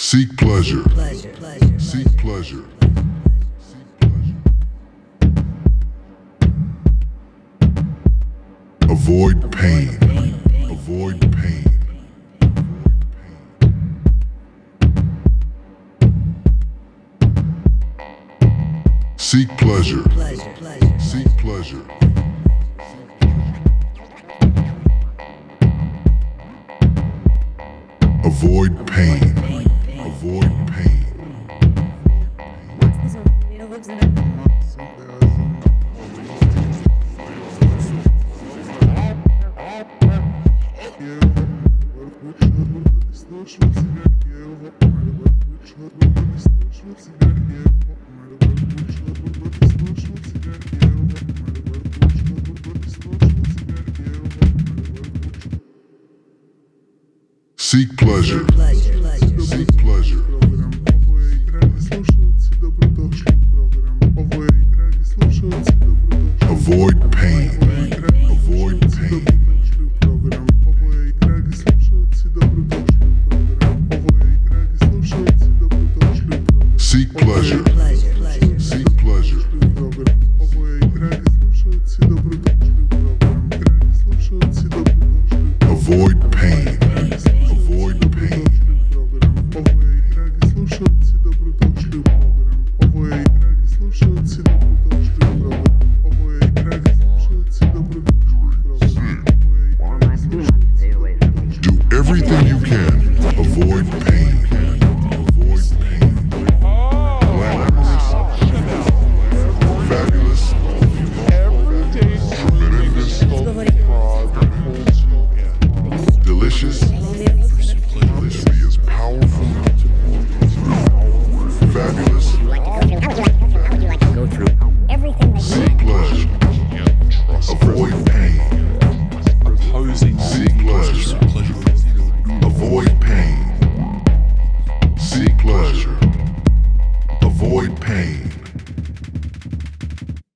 Seek pleasure. Seek pleasure. Avoid pain. Avoid pain. Seek pleasure. Seek pleasure. Avoid pain. Avoid pain. Seek pleasure. Seek pleasure. Avoid pain. Avoid pain. Seek pleasure. Seek pleasure. Avoid pain. Avoid pain. Do everything you can. Avoid pain. Avoid pain. Glamorous. Fabulous. Tremendous. Delicious. This be as powerful. Fabulous. Seek pleasure. Avoid pain. Seek pleasure. Avoid pain. Seek pleasure. Avoid pain.